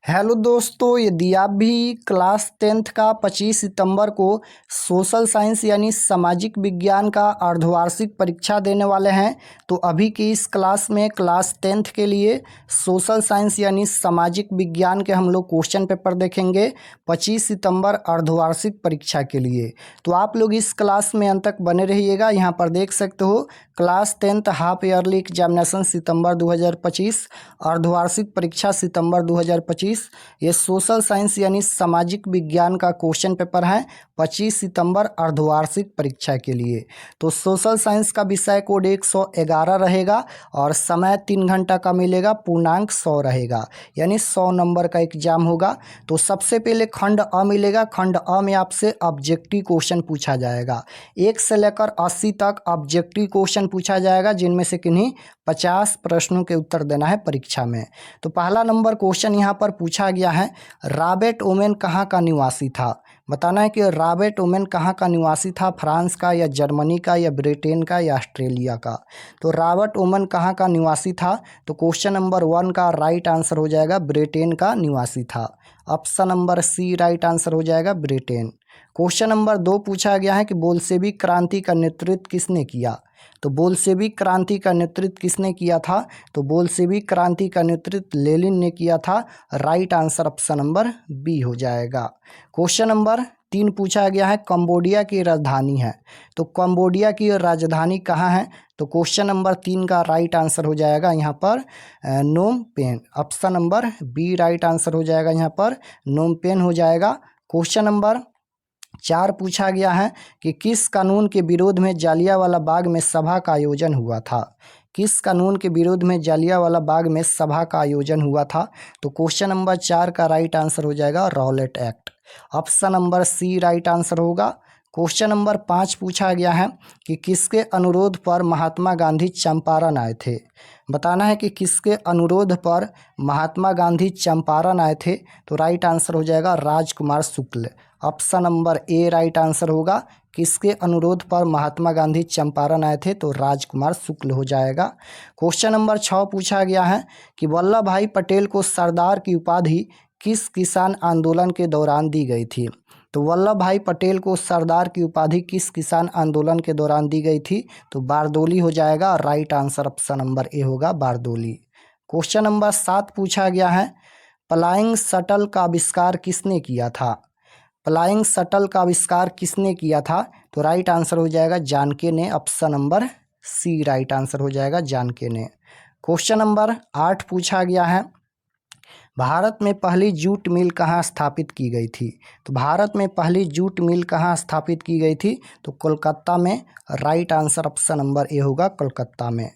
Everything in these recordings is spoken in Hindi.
हेलो दोस्तों, यदि आप भी क्लास 10th का 25 सितंबर को सोशल साइंस यानी सामाजिक विज्ञान का अर्धवार्षिक परीक्षा देने वाले हैं तो अभी की इस क्लास में क्लास 10th के लिए सोशल साइंस यानी सामाजिक विज्ञान के हम लोग क्वेश्चन पेपर देखेंगे 25 सितंबर अर्धवार्षिक परीक्षा के लिए। तो आप लोग इस क्लास में अंत तक बने रहिएगा। यहाँ पर देख सकते हो class 10th half yearly examination सितंबर 2025, अर्धवार्षिक परीक्षा सितंबर 2025। ये सोशल साइंस यानी सामाजिक विज्ञान का क्वेश्चन पेपर है 25 सितंबर अर्धवार्षिक परीक्षा के लिए। तो सोशल साइंस का विषय कोड 111 रहेगा और समय 3 घंटा का मिलेगा, पूर्णांक 100 रहेगा, यानी 100 नंबर का एग्जाम होगा। तो सबसे पहले खंड अ मिलेगा। खंड अ में आपसे ऑब्जेक्टिव क्वेश्चन पूछा जाएगा। 1 से लेकर 80 तक ऑब्जेक्टिव क्वेश्चन पूछा जाएगा, जिनमें से किन्हीं 50 प्रश्नों के उत्तर देना है परीक्षा में। तो पहला नंबर क्वेश्चन यहाँ पर पूछा गया है, रॉबर्ट ओवेन कहाँ का निवासी था। बताना है कि रॉबर्ट ओवेन कहाँ का निवासी था, फ्रांस का या जर्मनी का या ब्रिटेन का या ऑस्ट्रेलिया का। तो रॉबर्ट ओवेन कहाँ का निवासी था, तो क्वेश्चन नंबर 1 का राइट आंसर हो जाएगा ब्रिटेन का निवासी था। ऑप्शन नंबर सी राइट आंसर हो जाएगा ब्रिटेन। क्वेश्चन नंबर 2 पूछा गया है कि बोल्शेविक क्रांति का नेतृत्व किसने किया। तो बोल्शेविक क्रांति का नेतृत्व किसने किया था, तो बोल्शेविक क्रांति का नेतृत्व लेनिन ने किया था। Right answer option number b हो जाएगा। क्वेश्चन नंबर 3 पूछा गया है, कंबोडिया की राजधानी है। तो कंबोडिया की राजधानी कहाँ है, तो क्वेश्चन नंबर 3 का राइट आंसर हो जाएगा यहाँ पर Phnom Penh. Option number B right answer हो जाएगा यहाँ पर नोम पेन हो जाएगा। क्वेश्चन नंबर 4 पूछा गया है कि किस कानून के विरोध में जालियांवाला बाग में सभा का आयोजन हुआ था। किस कानून के विरोध में जालियांवाला बाग में सभा का आयोजन हुआ था, तो क्वेश्चन नंबर 4 का राइट आंसर हो जाएगा रॉलेट एक्ट। ऑप्शन नंबर सी राइट आंसर होगा। क्वेश्चन नंबर 5 पूछा गया है कि किसके अनुरोध पर महात्मा गांधी चंपारण आए थे। बताना है कि किसके अनुरोध पर महात्मा गांधी चंपारण आए थे, तो राइट आंसर हो जाएगा Rajkumar Shukla. Option number A right answer होगा। किसके अनुरोध पर महात्मा गांधी चंपारण आए थे, तो राजकुमार शुक्ल हो जाएगा। क्वेश्चन नंबर 6 पूछा गया है कि वल्लभ भाई पटेल को सरदार की उपाधि किस किसान आंदोलन के दौरान दी गई थी। तो वल्लभ भाई पटेल को सरदार की उपाधि किस किसान आंदोलन के दौरान दी गई थी, तो बारदोली हो जाएगा। राइट आंसर ऑप्शन नंबर ए होगा बारदोली। क्वेश्चन नंबर 7 पूछा गया है, फ्लाइंग शटल का आविष्कार किसने किया था। फ्लाइंग शटल का आविष्कार किसने किया था, तो राइट आंसर हो जाएगा जानके ने। ऑप्शन नंबर सी राइट आंसर हो जाएगा जानके ने। क्वेश्चन नंबर 8 पूछा गया है, भारत में पहली जूट मिल कहाँ स्थापित की गई थी। तो भारत में पहली जूट मिल कहाँ स्थापित की गई थी, तो कोलकाता में। राइट आंसर ऑप्शन नंबर ए होगा कोलकाता में।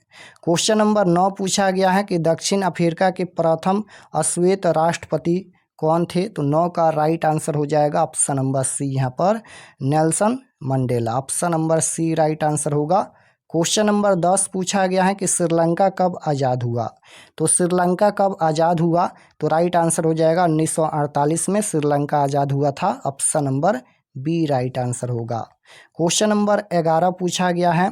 क्वेश्चन नंबर 9 पूछा गया है कि दक्षिण अफ्रीका के प्रथम अश्वेत राष्ट्रपति कौन थे, तो 9 का राइट आंसर हो जाएगा ऑप्शन नंबर सी यहाँ पर नेल्सन मंडेला। ऑप्शन नंबर सी राइट आंसर होगा। क्वेश्चन नंबर 10 पूछा गया है कि श्रीलंका कब आज़ाद हुआ। तो श्रीलंका कब आज़ाद हुआ, तो राइट आंसर हो जाएगा 1948 में श्रीलंका आज़ाद हुआ था। Option number B right answer होगा। क्वेश्चन नंबर 11 पूछा गया है,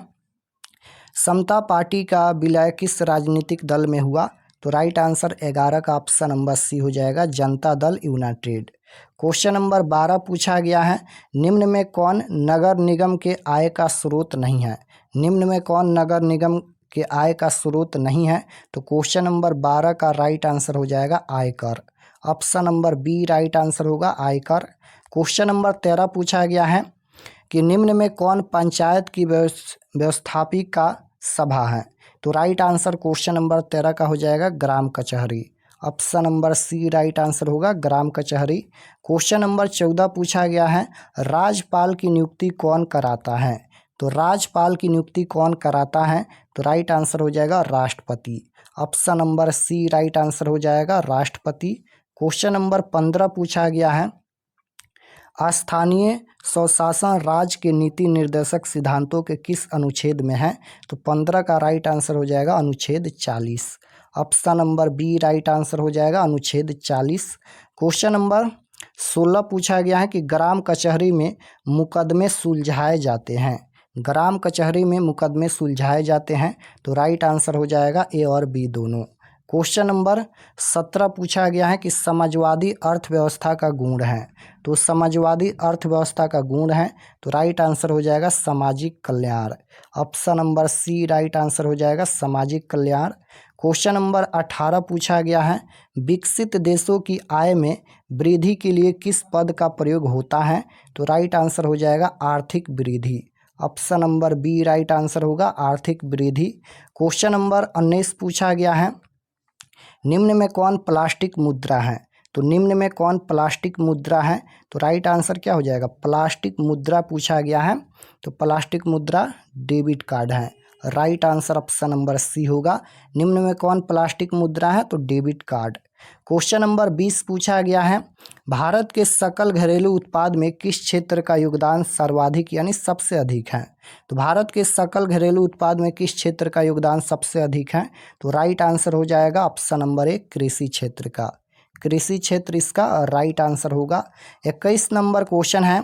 समता पार्टी का विलय किस राजनीतिक दल में हुआ। तो राइट आंसर 11 का ऑप्शन नंबर सी हो जाएगा Janata Dal United. Question number 12 पूछा गया है, निम्न में कौन नगर निगम के आय का स्रोत नहीं है। निम्न में कौन नगर निगम के आय का स्रोत नहीं है, तो क्वेश्चन नंबर 12 का राइट आंसर हो जाएगा आयकर। Option number B right answer होगा आयकर। क्वेश्चन नंबर 13 पूछा गया है कि निम्न में कौन पंचायत की व्यवस्थापिका सभा है। तो राइट आंसर क्वेश्चन नंबर 13 का हो जाएगा ग्राम कचहरी। ऑप्शन नंबर सी राइट आंसर होगा ग्राम कचहरी। क्वेश्चन नंबर 14 पूछा गया है, राज्यपाल की नियुक्ति कौन कराता है। तो राज्यपाल की नियुक्ति कौन कराता है, तो राइट आंसर हो जाएगा राष्ट्रपति। ऑप्शन नंबर सी राइट आंसर हो जाएगा राष्ट्रपति। क्वेश्चन नंबर 15 पूछा गया है, स्थानीय स्वशासन राज्य के नीति निर्देशक सिद्धांतों के किस अनुच्छेद में है। तो 15 का राइट आंसर हो जाएगा अनुच्छेद 40। Option number B right answer हो जाएगा अनुच्छेद 40। क्वेश्चन नंबर 16 पूछा गया है कि ग्राम कचहरी में मुकदमे सुलझाए जाते हैं। ग्राम कचहरी में मुकदमे सुलझाए जाते हैं, तो राइट आंसर हो जाएगा ए और बी दोनों। क्वेश्चन नंबर 17 पूछा गया है कि समाजवादी अर्थव्यवस्था का गुण है। तो समाजवादी अर्थव्यवस्था का गुण है तो राइट आंसर हो जाएगा सामाजिक कल्याण। ऑप्शन नंबर सी राइट आंसर हो जाएगा सामाजिक कल्याण। क्वेश्चन नंबर 18 पूछा गया है विकसित देशों की आय में वृद्धि के लिए किस पद का प्रयोग होता है। तो राइट आंसर हो जाएगा आर्थिक वृद्धि। Option number B right answer होगा आर्थिक वृद्धि। क्वेश्चन नंबर 19 पूछा गया है निम्न में कौन प्लास्टिक मुद्रा है। तो निम्न में कौन प्लास्टिक मुद्रा है। तो राइट आंसर क्या हो जाएगा प्लास्टिक मुद्रा पूछा गया है। तो प्लास्टिक मुद्रा डेबिट कार्ड है। Right answer option number c होगा। निम्न में कौन प्लास्टिक मुद्रा है तो डेबिट कार्ड। क्वेश्चन नंबर 20 पूछा गया है भारत के सकल घरेलू उत्पाद में किस क्षेत्र का योगदान सर्वाधिक यानी सबसे अधिक है। तो भारत के सकल घरेलू उत्पाद में किस क्षेत्र का योगदान सबसे अधिक है। तो राइट आंसर हो जाएगा ऑप्शन नंबर ए कृषि क्षेत्र का। कृषि क्षेत्र इसका राइट आंसर होगा। 21 नंबर क्वेश्चन है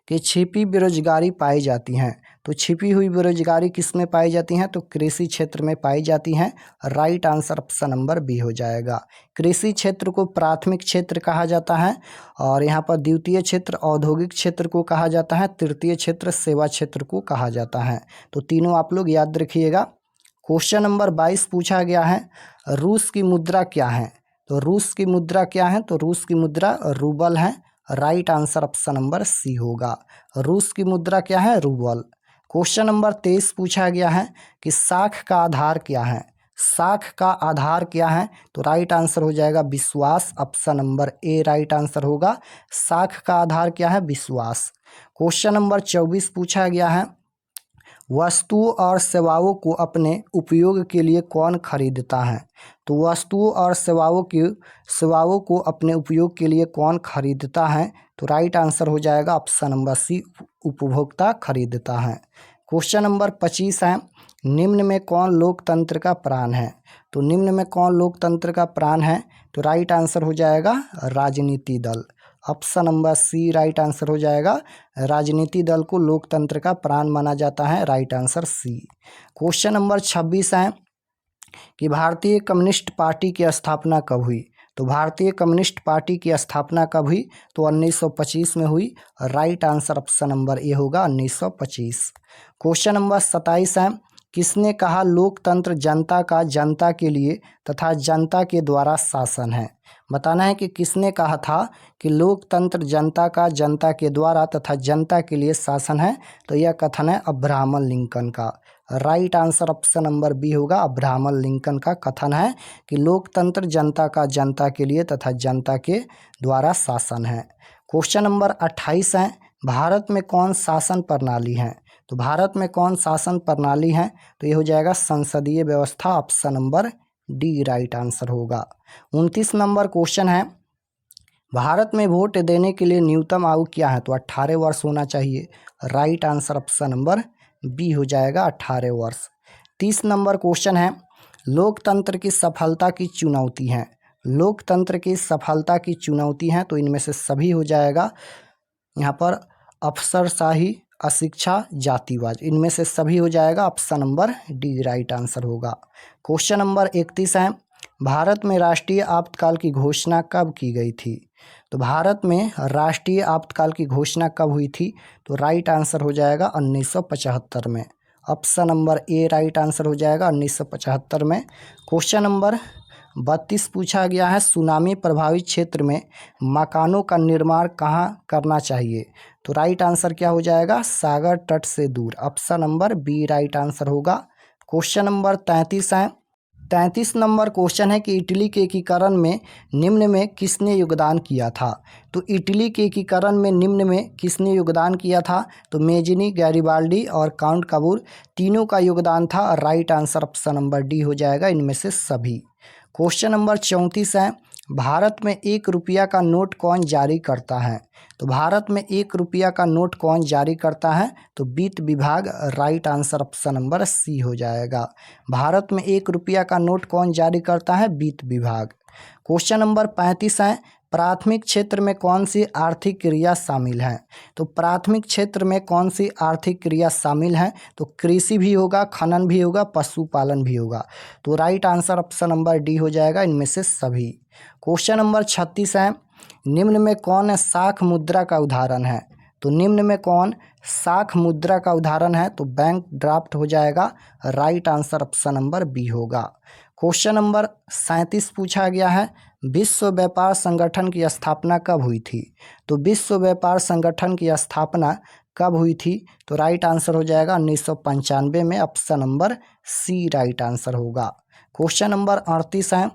कि छिपी बेरोजगारी पाई जाती हैं। तो छिपी हुई बेरोजगारी किस में पाई जाती हैं तो कृषि क्षेत्र में पाई जाती हैं। Right answer option number b हो जाएगा। कृषि क्षेत्र को प्राथमिक क्षेत्र कहा जाता है और यहाँ पर द्वितीय क्षेत्र औद्योगिक क्षेत्र को कहा जाता है, तृतीय क्षेत्र सेवा क्षेत्र को कहा जाता है। तो तीनों आप लोग याद रखिएगा। क्वेश्चन नंबर 22 पूछा गया है रूस की मुद्रा क्या है। तो रूस की मुद्रा क्या है तो रूस की मुद्रा रूबल है। Right answer option number c होगा। रूस की मुद्रा क्या है रूबल। क्वेश्चन नंबर 23 पूछा गया है कि साख का आधार क्या है। साख का आधार क्या है तो राइट आंसर हो जाएगा विश्वास। Option number A right answer होगा। साख का आधार क्या है विश्वास। क्वेश्चन नंबर 24 पूछा गया है वस्तुओं और सेवाओं को अपने उपयोग के लिए कौन खरीदता है। तो वस्तुओं और सेवाओं को अपने उपयोग के लिए कौन खरीदता है। तो राइट आंसर हो जाएगा ऑप्शन नंबर सी उपभोक्ता खरीदता है। क्वेश्चन नंबर 25 है निम्न में कौन लोकतंत्र का प्राण है। तो निम्न में कौन लोकतंत्र का प्राण है तो राइट आंसर हो जाएगा राजनीति दल। ऑप्शन नंबर सी राइट आंसर हो जाएगा। राजनीति दल को लोकतंत्र का प्राण माना जाता है। Right answer c. Question number 26 है कि भारतीय कम्युनिस्ट पार्टी की स्थापना कब हुई। तो भारतीय कम्युनिस्ट पार्टी की स्थापना कब हुई तो 1925 में हुई। राइट आंसर ऑप्शन नंबर ए होगा 1925। क्वेश्चन नंबर 27 है किसने कहा लोकतंत्र जनता का जनता के लिए तथा जनता के द्वारा शासन है। बताना है कि किसने कहा था कि लोकतंत्र जनता का जनता के द्वारा तथा जनता के लिए शासन है। तो यह कथन है अब्राहम लिंकन का। Right answer option number b होगा। अब्राहम लिंकन का कथन है कि लोकतंत्र जनता का जनता के लिए तथा जनता के द्वारा शासन है। क्वेश्चन नंबर 28 है भारत में कौन शासन प्रणाली है। तो भारत में कौन शासन प्रणाली है तो ये हो जाएगा संसदीय व्यवस्था। Option number D right answer होगा। 29 नंबर क्वेश्चन है भारत में वोट देने के लिए न्यूनतम आयु क्या है। तो 18 वर्ष होना चाहिए। Right answer option number b हो जाएगा 18 वर्ष। 30 नंबर क्वेश्चन है लोकतंत्र की सफलता की चुनौती है। लोकतंत्र की सफलता की चुनौती है तो इनमें से सभी हो जाएगा। यहाँ पर अफसरशाही अशिक्षा जातिवाद इनमें से सभी हो जाएगा। Option number D right answer होगा। क्वेश्चन नंबर 31 है भारत में राष्ट्रीय आपातकाल की घोषणा कब की गई थी। तो भारत में राष्ट्रीय आपातकाल की घोषणा कब हुई थी तो राइट आंसर हो जाएगा 1975 में। Option number A right answer हो जाएगा 1975 में। क्वेश्चन नंबर 32 पूछा गया है सुनामी प्रभावित क्षेत्र में मकानों का निर्माण कहाँ करना चाहिए। तो राइट आंसर क्या हो जाएगा सागर तट से दूर। Option number B right answer होगा। क्वेश्चन नंबर 33 है 33 नंबर क्वेश्चन है कि इटली के एकीकरण में निम्न में किसने योगदान किया था। तो इटली के एकीकरण में निम्न में किसने योगदान किया था तो मेजिनी गैरिबाल्डी और काउंट काबूर तीनों का योगदान था। Right answer option number D हो जाएगा इनमें से सभी। क्वेश्चन नंबर 34 है भारत में 1 रुपया का नोट कौन जारी करता है। तो भारत में 1 रुपया का नोट कौन जारी करता है तो वित्त विभाग। Right answer option number c हो जाएगा। भारत में 1 रुपया का नोट कौन जारी करता है वित्त विभाग। क्वेश्चन नंबर 35 है प्राथमिक क्षेत्र में कौन सी आर्थिक क्रिया शामिल है? तो प्राथमिक क्षेत्र में कौन सी आर्थिक क्रिया शामिल है? तो कृषि भी होगा, खनन भी होगा, पशुपालन भी होगा। तो right answer option number D हो जाएगा, इनमें से सभी। क्वेश्चन नंबर 36 है, निम्न में कौन शाख मुद्रा का उदाहरण है? तो निम्न में कौन शाख मुद्रा का उदाहरण है? तो बैंक ड्राफ्ट हो जाएगा, right answer option number b होगा। क्वेश्चन नंबर 37 पूछा गया है, विश्व व्यापार संगठन की स्थापना कब हुई थी? तो विश्व व्यापार संगठन की स्थापना कब हुई थी? तो राइट आंसर हो जाएगा 1995 में, ऑप्शन नंबर सी राइट आंसर होगा। क्वेश्चन नंबर 38 है,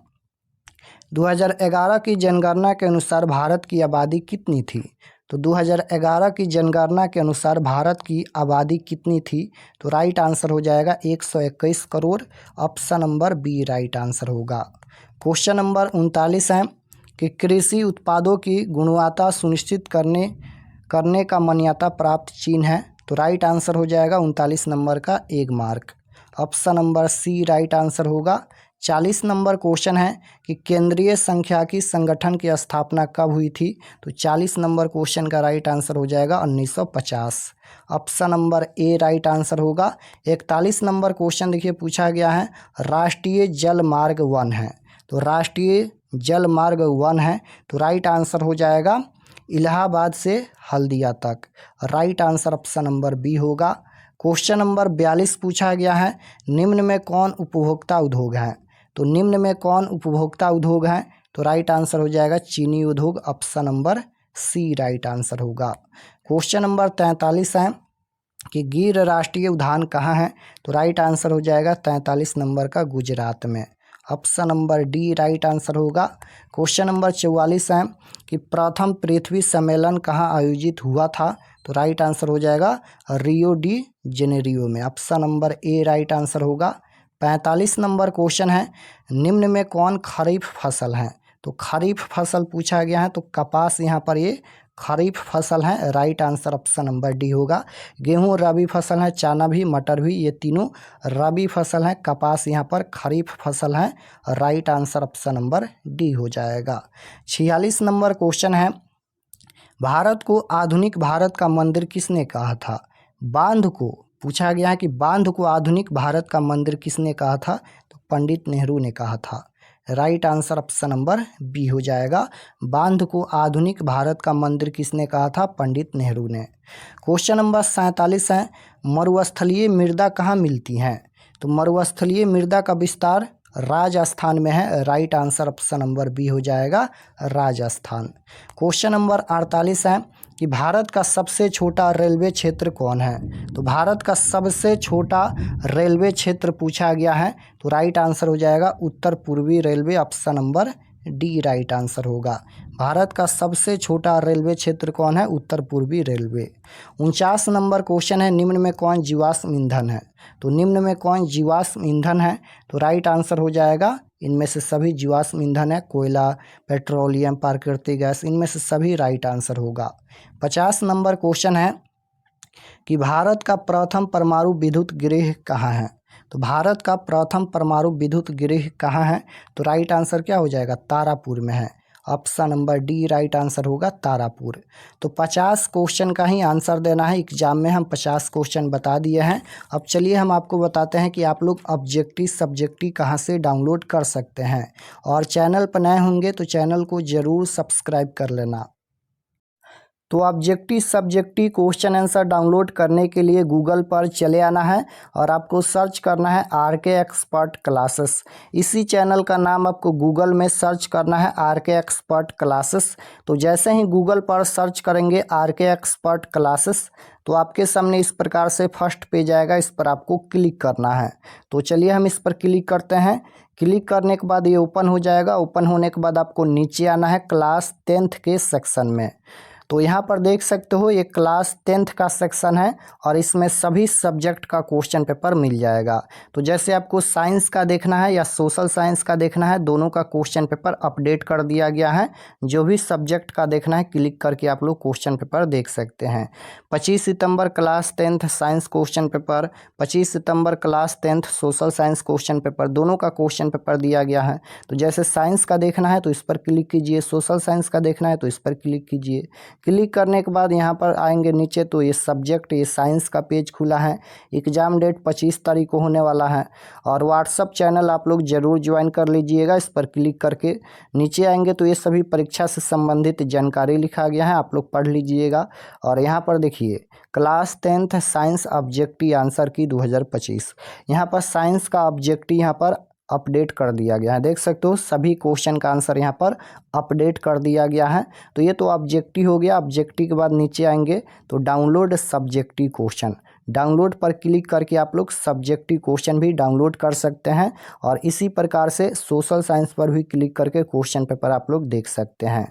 2011 की जनगणना के अनुसार भारत की आबादी कितनी थी? तो 2011 की जनगणना के अनुसार भारत की आबादी कितनी थी? तो राइट आंसर हो जाएगा 121 crore, option number B right answer होगा। क्वेश्चन नंबर 39 है कि कृषि उत्पादों की गुणवत्ता सुनिश्चित करने का मान्यता प्राप्त चीन है। तो राइट आंसर हो जाएगा 39 नंबर का 1 मार्क, ऑप्शन नंबर सी राइट आंसर होगा। 40 नंबर क्वेश्चन है कि केंद्रीय सांख्यिकी संगठन की स्थापना कब हुई थी? तो 40 नंबर क्वेश्चन का राइट आंसर हो जाएगा 1950, option number A right answer होगा। 41 नंबर क्वेश्चन देखिए पूछा गया है, राष्ट्रीय जल मार्ग 1 है। तो राष्ट्रीय जल मार्ग 1 है, तो राइट आंसर हो जाएगा इलाहाबाद से हल्दिया तक, right answer option number b होगा। क्वेश्चन नंबर 42 पूछा गया है, निम्न में कौन उपभोक्ता उद्योग है? तो निम्न में कौन उपभोक्ता उद्योग है? तो राइट आंसर हो जाएगा चीनी उद्योग, ऑप्शन नंबर सी राइट आंसर होगा। क्वेश्चन नंबर 43 है कि गिर राष्ट्रीय उद्यान कहाँ है? तो राइट आंसर हो जाएगा 43 नंबर का गुजरात में, option number D right answer होगा। क्वेश्चन नंबर 44 है कि प्रथम पृथ्वी सम्मेलन कहाँ आयोजित हुआ था? तो राइट आंसर हो जाएगा रियो डी जेनेरियो में, option number A right answer होगा। 45 नंबर क्वेश्चन है, निम्न में कौन खरीफ फसल है? तो खरीफ फसल पूछा गया है, तो कपास यहाँ पर ये खरीफ फसल है, right answer option number D होगा। गेहूं रबी फसल है, चना भी, मटर भी, ये तीनों रबी फसल है। कपास यहाँ पर खरीफ फसल है, right answer option number D हो जाएगा। 46 नंबर क्वेश्चन है, भारत को आधुनिक भारत का मंदिर किसने कहा था? बांध को पूछा गया है कि बांध को आधुनिक भारत का मंदिर किसने कहा था? तो पंडित नेहरू ने कहा था, right answer option number b हो जाएगा। बांध को आधुनिक भारत का मंदिर किसने कहा था? पंडित नेहरू ने। क्वेश्चन नंबर 47 है, मरुस्थलीय मृदा कहाँ मिलती हैं? तो मरुस्थलीय मृदा का विस्तार राजस्थान में है, right answer option number b हो जाएगा, राजस्थान। क्वेश्चन नंबर 48 है कि भारत का सबसे छोटा रेलवे क्षेत्र कौन है? तो भारत का सबसे छोटा रेलवे क्षेत्र पूछा गया है, तो राइट आंसर हो जाएगा उत्तर पूर्वी railway, option number D right answer होगा। भारत का सबसे छोटा रेलवे क्षेत्र कौन है? उत्तर पूर्वी रेलवे। 49 नंबर क्वेश्चन है, निम्न में कौन जीवाश्म ईंधन है? तो निम्न में कौन जीवाश्म ईंधन है? तो राइट आंसर हो जाएगा इनमें से सभी जीवाश्म ईंधन है, कोयला, पेट्रोलियम, प्राकृतिक गैस, इनमें से सभी राइट आंसर होगा। 50 नंबर क्वेश्चन है कि भारत का प्रथम परमाणु विद्युत गृह कहाँ है? तो भारत का प्रथम परमाणु विद्युत गृह कहाँ है? तो राइट आंसर क्या हो जाएगा? तारापुर में है, option number D right answer होगा, तारापुर। तो 50 क्वेश्चन का ही आंसर देना है एग्जाम में, हम 50 क्वेश्चन बता दिए हैं। अब चलिए हम आपको बताते हैं कि आप लोग ऑब्जेक्टिव सब्जेक्टिव कहाँ से डाउनलोड कर सकते हैं। और चैनल पर नए होंगे तो चैनल को ज़रूर सब्सक्राइब कर लेना। तो objective subjective question answer download करने के लिए गूगल पर चले आना है और आपको सर्च करना है आरके एक्सपर्ट क्लासेस। इसी चैनल का नाम आपको गूगल में सर्च करना है, आरके एक्सपर्ट क्लासेस। तो जैसे ही गूगल पर सर्च करेंगे आरके एक्सपर्ट क्लासेस, तो आपके सामने इस प्रकार से फर्स्ट पेज आएगा, इस पर आपको क्लिक करना है। तो चलिए हम इस पर क्लिक करते हैं। क्लिक करने के बाद ये ओपन हो जाएगा। ओपन होने के बाद आपको नीचे आना है क्लास 10th के सेक्शन में। तो यहाँ पर देख सकते हो ये क्लास 10th का सेक्शन है और इसमें सभी सब्जेक्ट का क्वेश्चन पेपर मिल जाएगा। तो जैसे आपको साइंस का देखना है या सोशल साइंस का देखना है, दोनों का क्वेश्चन पेपर अपडेट कर दिया गया है। जो भी सब्जेक्ट का देखना है क्लिक करके आप लोग क्वेश्चन पेपर देख सकते हैं। 25 सितंबर class 10th science question paper, 25 सितंबर class 10th social science question paper, दोनों का क्वेश्चन पेपर दिया गया है। तो जैसे साइंस का देखना है तो इस पर क्लिक कीजिए, सोशल साइंस का देखना है तो इस पर क्लिक कीजिए। क्लिक करने के बाद यहाँ पर आएंगे नीचे तो ये सब्जेक्ट, ये साइंस का पेज खुला है। एग्ज़ाम डेट 25 तारीख को होने वाला है और व्हाट्सअप चैनल आप लोग ज़रूर ज्वाइन कर लीजिएगा। इस पर क्लिक करके नीचे आएंगे तो ये सभी परीक्षा से संबंधित जानकारी लिखा गया है, आप लोग पढ़ लीजिएगा। और यहाँ पर देखिए class 10th science objective answer की 2025, यहाँ पर साइंस का ऑब्जेक्टिव यहाँ पर अपडेट कर दिया गया है। देख सकते हो सभी क्वेश्चन का आंसर यहाँ पर अपडेट कर दिया गया है। तो ये तो ऑब्जेक्टिव हो गया। ऑब्जेक्टिव के बाद नीचे आएंगे तो डाउनलोड सब्जेक्टिव क्वेश्चन, डाउनलोड पर क्लिक करके आप लोग सब्जेक्टिव क्वेश्चन भी डाउनलोड कर सकते हैं। और इसी प्रकार से सोशल साइंस पर भी क्लिक करके क्वेश्चन पेपर आप लोग देख सकते हैं।